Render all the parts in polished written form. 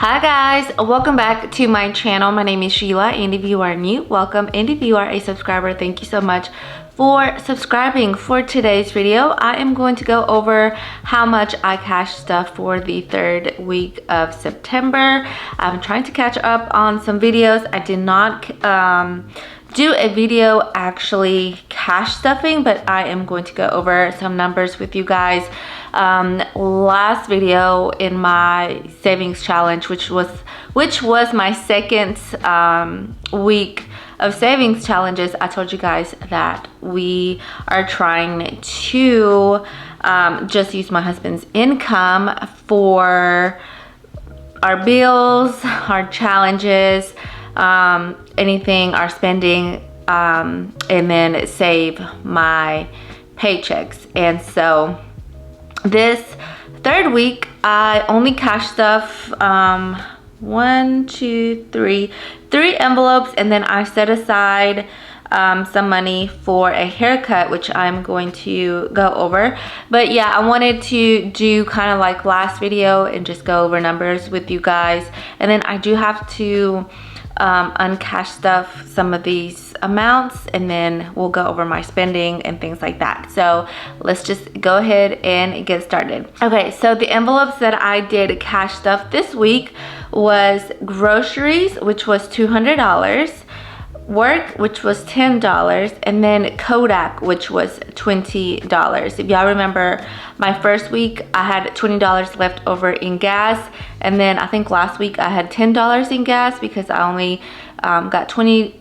Hi guys, welcome back to my channel. My name is Sheila, and if you are new, welcome, and if you are a subscriber, thank you so much for subscribing. For today's video, I am going to go over how much I cashed stuff for the third week of September. I'm trying to catch up on some videos. I did not do a video actually cash stuffing, but I am going to go over some numbers with you guys. Last video in my savings challenge, which was my second week of savings challenges, I told you guys that we are trying to just use my husband's income for our bills, our challenges, anything, our spending, and then save my paychecks. And so this third week, I only cashed stuff three envelopes, and then I set aside some money for a haircut, which I'm going to go over. But yeah, I wanted to do kind of like last video and just go over numbers with you guys. And then I do have to uncash stuff some of these amounts, and then we'll go over my spending and things like that. So let's just go ahead and get started. Okay, so the envelopes that I did cash stuff this week was groceries, which was $200, work, which was $10, and then Kodak, which was $20. If y'all remember, my first week I had $20 left over in gas, and then I think last week I had $10 in gas because I only got $20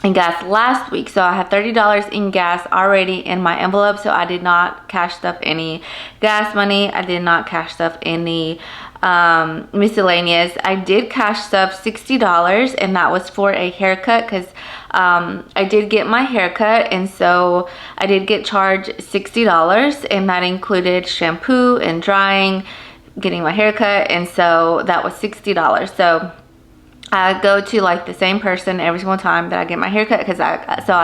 in gas last week. So I had $30 in gas already in my envelope, so I did not cash stuff any gas money. I did not cash stuff any miscellaneous. I did cash stuff $60, and that was for a haircut because I did get my haircut, and so I did get charged $60, and that included shampoo and drying, getting my haircut, and so that was $60. So I go to like the same person every single time that I get my haircut because I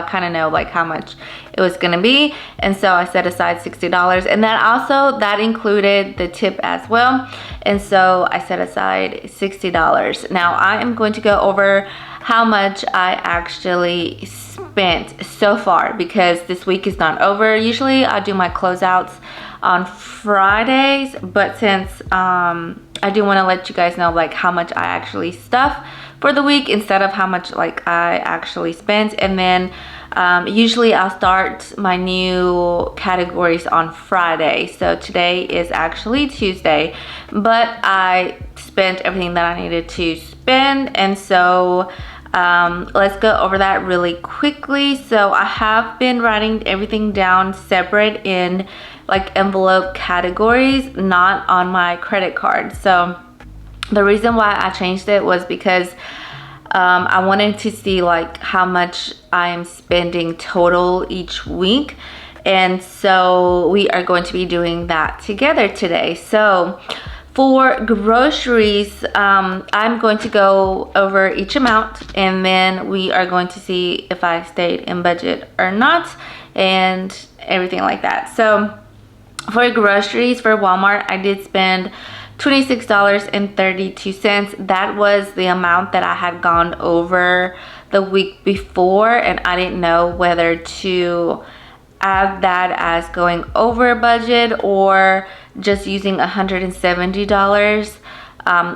kind of know like how much it was gonna be, and so I set aside $60, and then also that included the tip as well, and so I set aside $60. Now I am going to go over how much I actually spent so far because this week is not over. Usually I do my closeouts on Fridays, but since I do want to let you guys know like how much I actually stuff for the week instead of how much like I actually spent. And then usually I'll start my new categories on Friday. So today is actually Tuesday, but I spent everything that I needed to spend, and so let's go over that really quickly. So I have been writing everything down separate in like envelope categories, not on my credit card. So the reason why I changed it was because I wanted to see like how much I am spending total each week, and so we are going to be doing that together today. So for groceries, I'm going to go over each amount, and then we are going to see if I stayed in budget or not and everything like that. So for groceries, for Walmart, I did spend $26.32. That was the amount that I had gone over the week before, and I didn't know whether to add that as going over budget or just using $170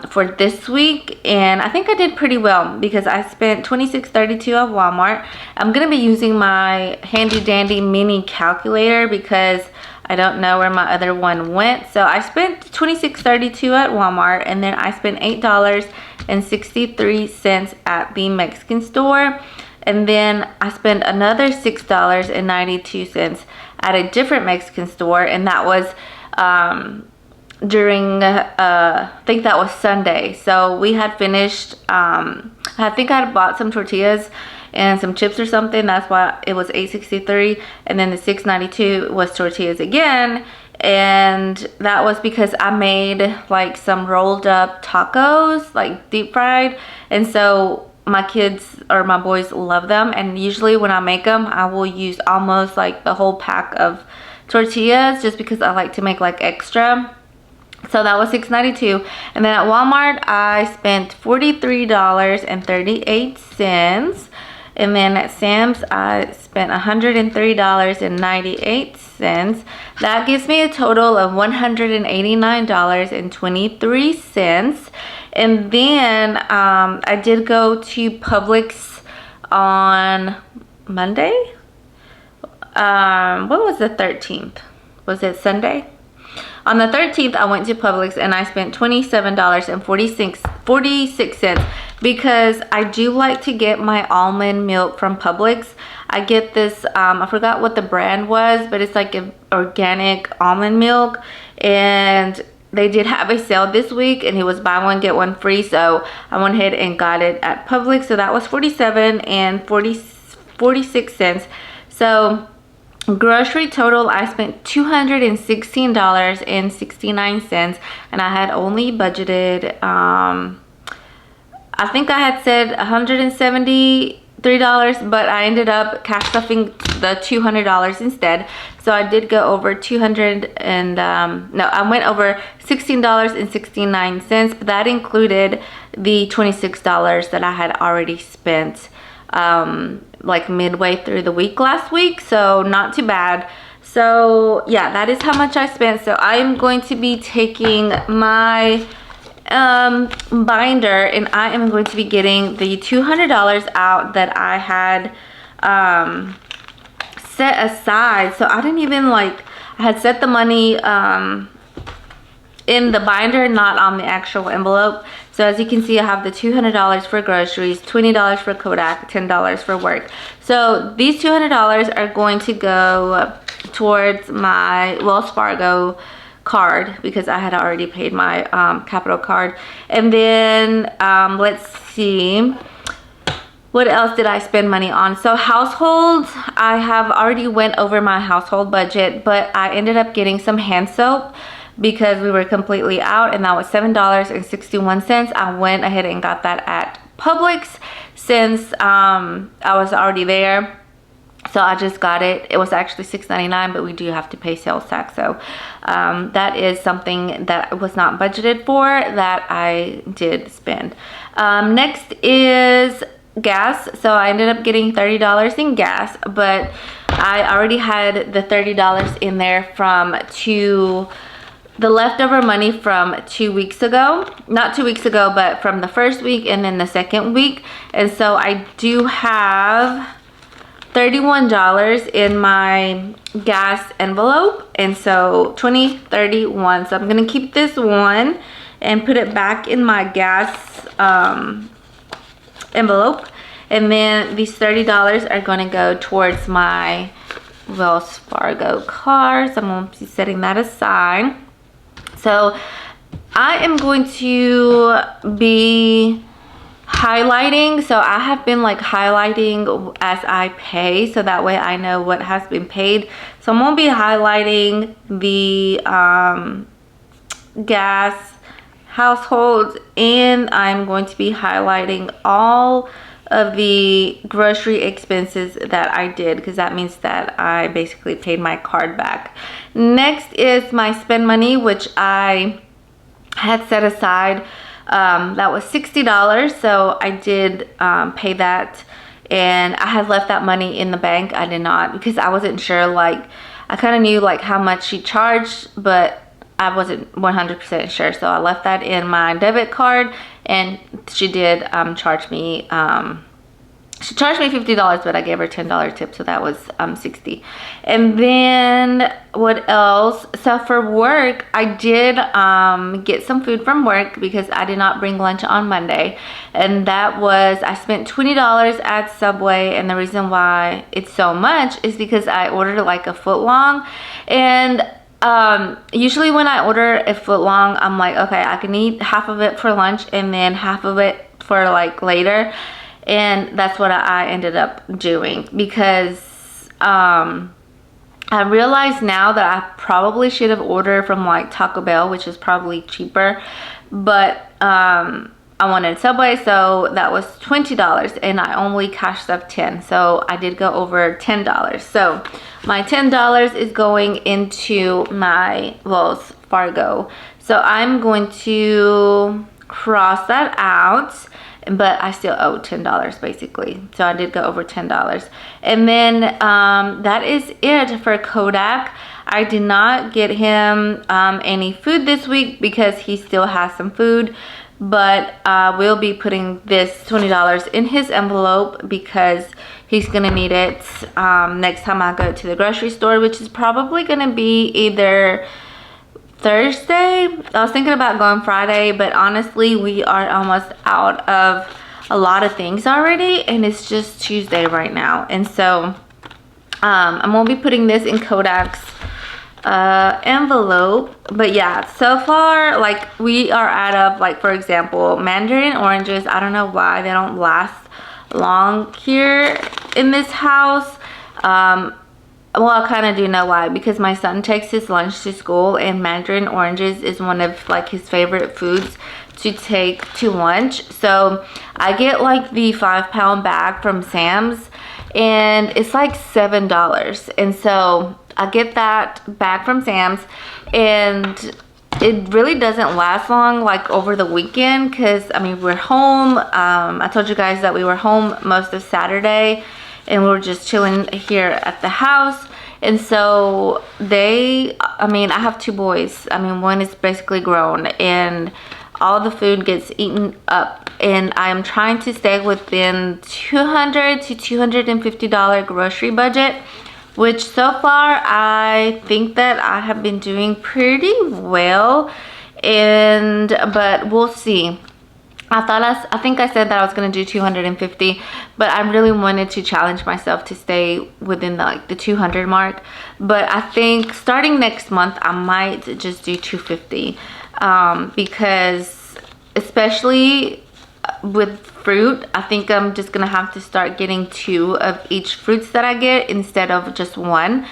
for this week. And I think I did pretty well because I spent $26.32 at Walmart. I'm gonna be using my handy dandy mini calculator because I don't know where my other one went. So I spent $26.32 at Walmart, and then I spent $8.63 at the Mexican store, and then I spent another $6.92 at a different Mexican store, and that was during I think that was Sunday. So we had finished I think I had bought some tortillas and some chips or something. That's why it was $8.63, and then the $6.92 was tortillas again, and that was because I made like some rolled up tacos, like deep fried, and so my kids or my boys love them, and usually when I make them I will use almost like the whole pack of tortillas just because I like to make like extra. So that was $6.92. And then at Walmart, I spent $43.38. And then at Sam's, I spent $103.98. That gives me a total of $189.23. And then I did go to Publix on Monday. When was the 13th? Was it Sunday? On the 13th, I went to Publix and I spent $27.46 because I do like to get my almond milk from Publix. I get this, I forgot what the brand was, but it's like an organic almond milk, and they did have a sale this week and it was buy one get one free, so I went ahead and got it at Publix. So that was $47.46. So grocery total, I spent $216.69, and I had only budgeted I think I had said $173, but I ended up cash stuffing the $200 instead. So I did go over I went over $16.69, but that included the $26 that I had already spent like midway through the week last week, so not too bad. So yeah, that is how much I spent. So I am going to be taking my binder, and I am going to be getting the $200 out that I had set aside. So I didn't even I had set the money in the binder, not on the actual envelope. So as you can see, I have the $200 for groceries, $20 for Kodak, $10 for work. So these $200 are going to go towards my Wells Fargo card because I had already paid my Capital card. And then let's see, what else did I spend money on? So household, I have already went over my household budget, but I ended up getting some hand soap because we were completely out, and that was $7.61. I went ahead and got that at Publix since I was already there. So I just got it. It was actually $6.99, but we do have to pay sales tax. So that is something that was not budgeted for that I did spend. Next is gas. So I ended up getting $30 in gas, but I already had the $30 in there from the leftover money from 2 weeks ago. Not 2 weeks ago, but from the first week and then the second week. And so I do have $31 in my gas envelope, and so 31. So I'm gonna keep this one and put it back in my gas envelope, and then these $30 are gonna go towards my Wells Fargo card. So I'm gonna be setting that aside. So I am going to be highlighting. So I have been highlighting as I pay, so that way I know what has been paid. So I'm gonna be highlighting the gas, household, and I'm going to be highlighting all of the grocery expenses that I did, because that means that I basically paid my card back. Next is my spend money, which I had set aside. That was $60, so I did pay that, and I had left that money in the bank. I did not, because I wasn't sure, I kind of knew how much she charged, but I wasn't 100% sure, so I left that in my debit card, and she did charge me she charged me $50, but I gave her $10 tip, so that was $60. And then what else? So for work, I did get some food from work because I did not bring lunch on Monday, and that was, I spent $20 at Subway, and the reason why it's so much is because I ordered a foot long, and usually when I order a foot long, I'm like, okay, I can eat half of it for lunch and then half of it for later. And that's what I ended up doing, because I realize now that I probably should have ordered from Taco Bell, which is probably cheaper, but I wanted Subway, so that was $20, and I only cashed up $10, so I did go over $10. So my $10 is going into my Wells Fargo So I'm going to cross that out, but I still owe $10 basically. So I did go over $10. And then that is it for Kodak. I did not get him any food this week because he still has some food, but we'll be putting this $20 in his envelope because he's gonna need it next time I go to the grocery store, which is probably gonna be either Thursday. I was thinking about going Friday, but honestly we are almost out of a lot of things already, and it's just Tuesday right now. And so I'm gonna be putting this in Kodak's envelope. But yeah, so far, like, we are out of, like, for example, mandarin oranges. I don't know why they don't last long here in this house. Well, I kind of do know why, because my son takes his lunch to school, and mandarin oranges is one of, like, his favorite foods to take to lunch. So I get, like, the 5-pound bag from Sam's, and it's like $7. And so I get that bag from Sam's, and it really doesn't last long, like, over the weekend, because I mean, we're home. I told you guys that we were home most of Saturday, and we were just chilling here at the house. And so I mean, I have 2 boys. I mean, one is basically grown, and all the food gets eaten up, and I am trying to stay within $200 to $250 grocery budget, which so far I think that I have been doing pretty well, but we'll see. I think I said that I was gonna do 250, but I really wanted to challenge myself to stay within the 200 mark. But I think starting next month I might just do 250, because especially with fruit, I think I'm just gonna have to start getting 2 of each fruits that I get instead of just 1.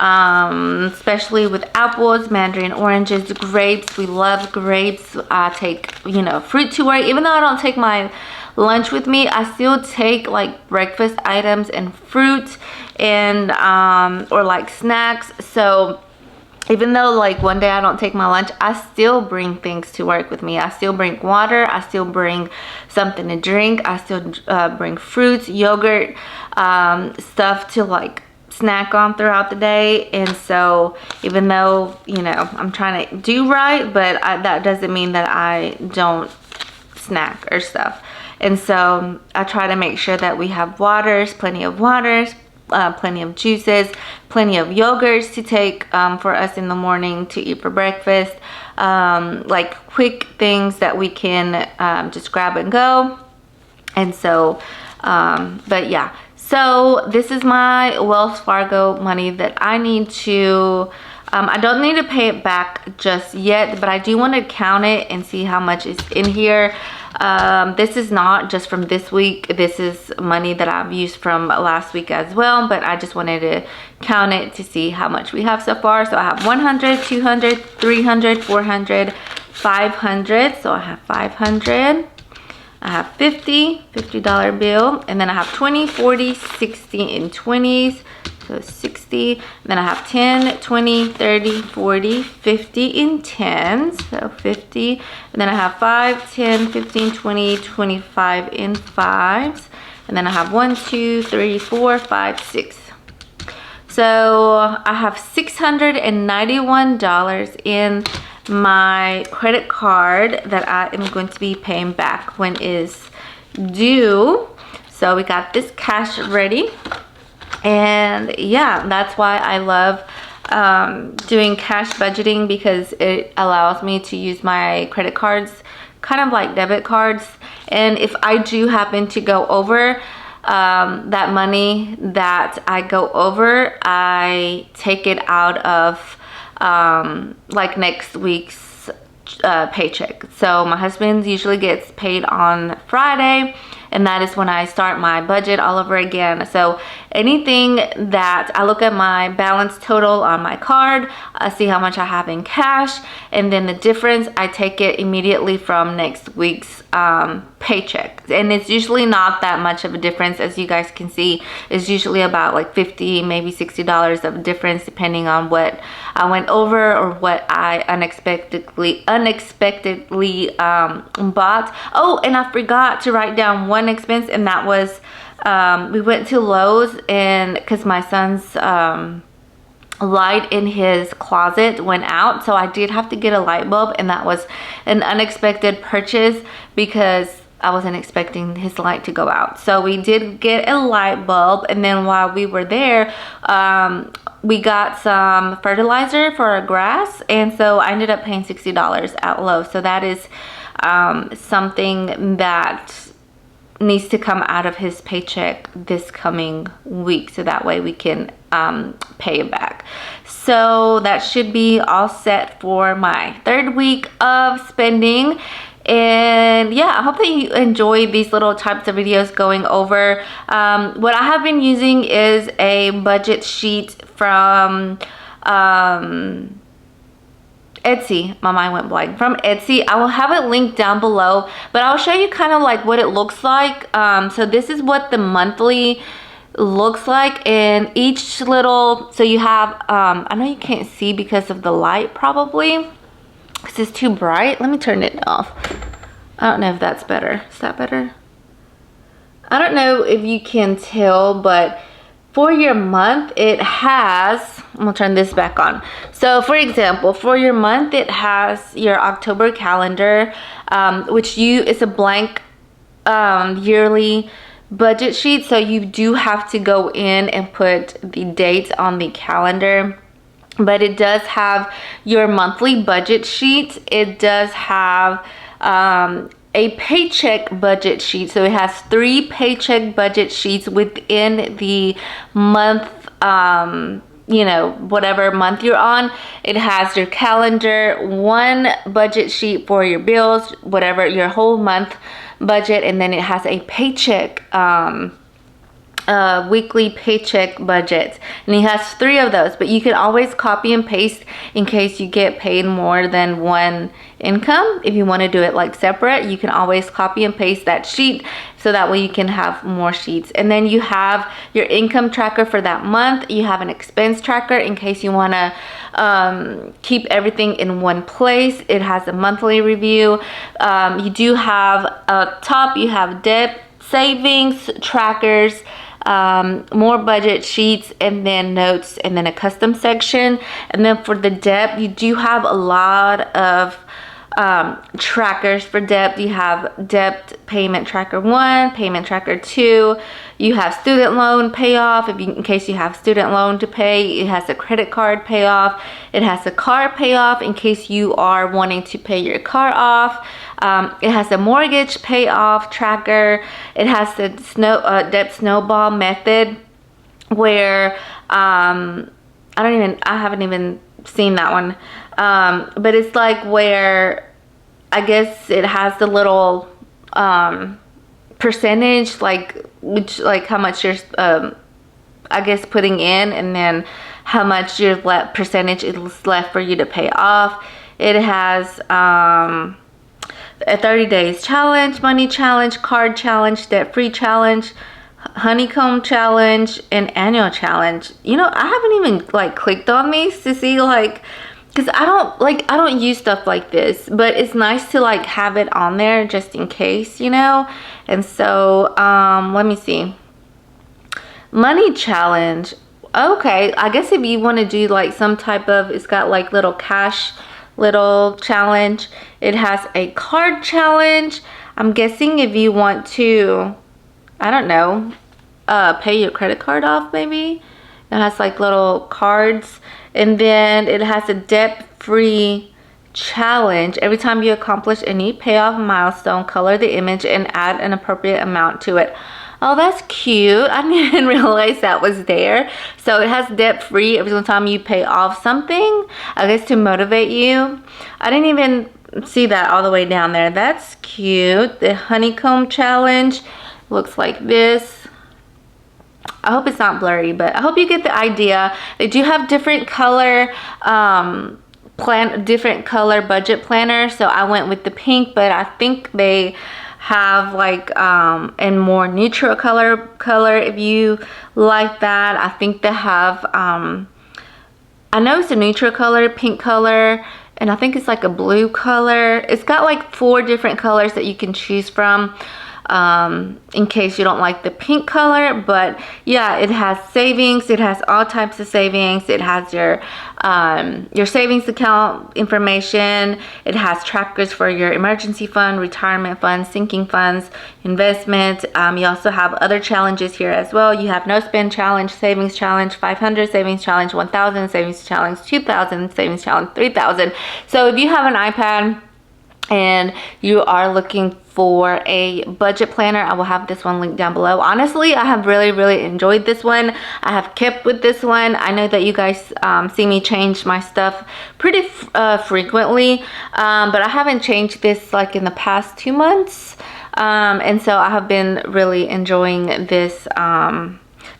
Especially with apples, mandarin oranges, grapes. We love grapes. I take, you know, fruit to work. Even though I don't take my lunch with me, I still take, like, breakfast items and fruit, and or like snacks. So even though, like, one day I don't take my lunch, I still bring things to work with me. I still bring water. I still bring something to drink. I still bring fruits, yogurt, stuff to, like, snack on throughout the day. And so even though, you know, I'm trying to do right, but that doesn't mean that I don't snack or stuff. And so I try to make sure that we have waters, plenty of waters, plenty of juices, plenty of yogurts to take for us in the morning to eat for breakfast, like quick things that we can just grab and go. And so but yeah, so this is my Wells Fargo money that I need to I don't need to pay it back just yet, but I do want to count it and see how much is in here. This is not just from this week. This is money that I've used from last week as well, but I just wanted to count it to see how much we have so far. So I have 100, 200, 300, 400, 500. So I have 500. I have $50 bill, and then I have 20, 40, 60 in 20s. So 60, and then I have 10, 20, 30, 40, 50 in 10s, so 50, and then I have 5, 10, 15, 20, 25 in 5s, and then I have 1, 2, 3, 4, 5, 6. So I have $691 in my credit card that I am going to be paying back when it is due. So we got this cash ready. And yeah, that's why I love doing cash budgeting, because it allows me to use my credit cards kind of like debit cards. And if I do happen to go over that money that I go over, I take it out of like next week's paycheck. So my husband usually gets paid on Friday, and that is when I start my budget all over again. So anything that I look at my balance total on my card, I see how much I have in cash, and then the difference, I take it immediately from next week's paycheck. And it's usually not that much of a difference. As you guys can see, it's usually about like $50, maybe $60 of difference, depending on what I went over or what I unexpectedly bought. Oh, and I forgot to write down one expense, and that was we went to Lowe's, and because my son's light in his closet went out, so I did have to get a light bulb, and that was an unexpected purchase because I wasn't expecting his light to go out. So we did get a light bulb, and then while we were there, we got some fertilizer for our grass, and so I ended up paying $60 at Lowe's. So that is something that needs to come out of his paycheck this coming week, so that way we can pay it back. So that should be all set for my third week of spending. And yeah, I hope that you enjoy these little types of videos going over. What I have been using is a budget sheet from Etsy. My mind went blank. From Etsy. I will have it linked down below, but I'll show you kind of like what it looks like. So this is what the monthly looks like, and each little, so you have I know you can't see because of the light, probably because it's too bright. Let me turn it off. I don't know if that's better. Is that better? I don't know if you can tell, but for your month it has, I'm gonna turn this back on. So for example, for your month it has your October calendar, which it's a blank yearly budget sheet, so you do have to go in and put the dates on the calendar. But it does have your monthly budget sheet. It does have a paycheck budget sheet. So it has 3 paycheck budget sheets within the month, you know, whatever month you're on. It has your calendar, 1 budget sheet for your bills, whatever your whole month budget, and then it has a paycheck weekly paycheck budget, and he has 3 of those. But you can always copy and paste in case you get paid more than one income. If you want to do it like separate, you can always copy and paste that sheet, so that way you can have more sheets. And then you have your income tracker for that month. You have an expense tracker in case you want to keep everything in one place. It has a monthly review. You do have top, you have debt, savings trackers, more budget sheets, and then notes, and then a custom section. And then for the debt, you do have a lot of trackers for debt. You have debt payment tracker 1, payment tracker 2. You have student loan payoff, in case you have student loan to pay. It has a credit card payoff. It has a car payoff in case you are wanting to pay your car off. It has a mortgage payoff tracker. It has the debt snowball method, where I haven't even seen that one. But it's like where I guess it has the little percentage, like how much you're I guess putting in, and then how much your percentage is left for you to pay off. It has a 30 days challenge, money challenge, card challenge, debt free challenge, honeycomb challenge, and annual challenge. You know, I haven't even like clicked on these to see, like, because I don't use stuff like this, but it's nice to like have it on there just in case, you know. And so let me see. Money challenge. Okay, I guess if you want to do like some type of, it's got like little cash little challenge. It has a card challenge. I'm guessing if you want to, I don't know, pay your credit card off, maybe. It has like little cards. And then it has a debt-free challenge. Every time you accomplish any payoff milestone, color the image and add an appropriate amount to it. Oh, that's cute. I didn't even realize that was there. So it has debt-free every time you pay off something, I guess, to motivate you. I didn't even see that all the way down there. That's cute. The honeycomb challenge. looks like this. I hope it's not blurry, but I hope you get the idea. They do have different color different color budget planners, so I went with the pink, but I think they have like a more neutral color if you like that. I think they have I know it's a neutral color, pink color, and I think it's like a blue color. It's got like 4 different colors that you can choose from, in case you don't like the pink color. But yeah, it has savings. It has all types of savings. It has your savings account information. It has trackers for your emergency fund, retirement fund, sinking funds, investment. You also have other challenges here as well. You have no spend challenge, savings challenge, 500 savings challenge, 1000 savings challenge, 2000 savings challenge, 3000. So if you have an iPad and you are looking for a budget planner, I will have this one linked down below. Honestly, I have really enjoyed this one. I have kept with this one. I know that you guys see me change my stuff pretty frequently, but I haven't changed this like in the past 2 months, and so I have been really enjoying this.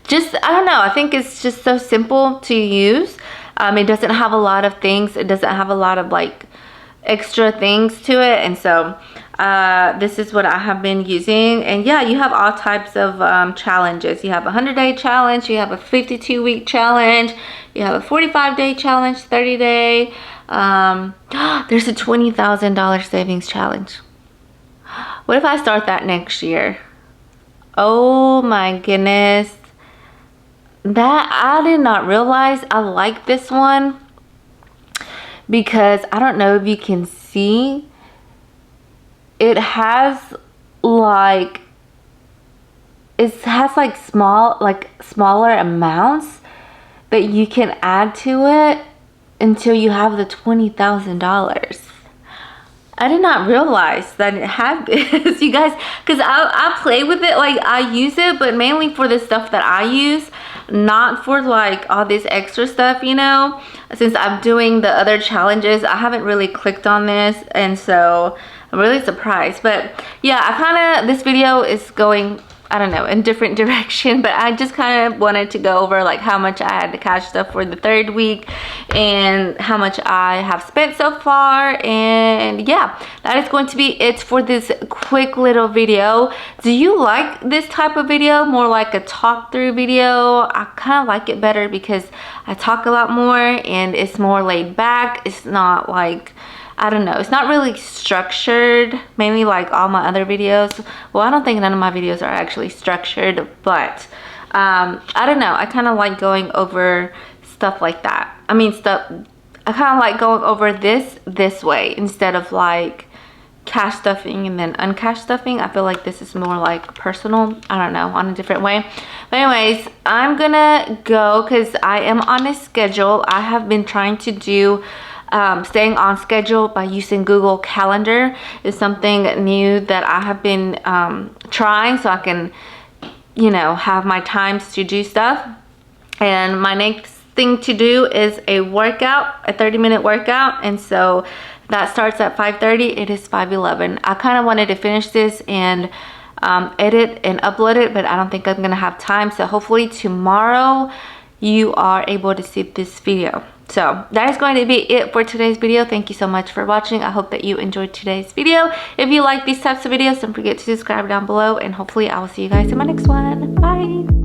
Just, I don't know, I think it's just so simple to use. It doesn't have a lot of things. It doesn't have a lot of like extra things to it, and so this is what I have been using. And yeah, you have all types of challenges. You have a 100-day challenge, you have a 52-week challenge, you have a 45-day challenge, 30-day. There's a $20,000 savings challenge. What if I start that next year? Oh my goodness, that I did not realize. I like this one because I don't know if you can see, it has like, smaller amounts that you can add to it until you have the $20,000. I did not realize that it had this, you guys, because I play with it, like I use it, but mainly for the stuff that I use, not for like all this extra stuff, you know. Since I'm doing the other challenges, I haven't really clicked on this, and so I'm really surprised. But yeah, this video is going, I don't know, in different direction, but I just kind of wanted to go over like how much I had to cash stuff for the 3rd week and how much I have spent so far. And yeah, that is going to be it for this quick little video. Do you like this type of video, more like a talk through video? I kind of like it better because I talk a lot more and it's more laid back. It's not like, I don't know, it's not really structured, mainly like all my other videos. Well, I don't think none of my videos are actually structured, but I don't know, I kind of like going over stuff like that. I kind of like going over this way instead of like cash stuffing and then uncash stuffing. I feel like this is more like personal, I don't know, on a different way. But anyways, I'm gonna go because I am on a schedule. I have been trying to do staying on schedule by using Google Calendar. Is something new that I have been trying, so I can, you know, have my times to do stuff. And my next thing to do is a workout, a 30-minute workout, and so that starts at 5:30. It is 5:11. I kind of wanted to finish this and edit and upload it, but I don't think I'm gonna have time, so hopefully tomorrow you are able to see this video. So that is going to be it for today's video. Thank you so much for watching. I hope that you enjoyed today's video. If you like these types of videos, don't forget to subscribe down below, and hopefully I will see you guys in my next one. Bye.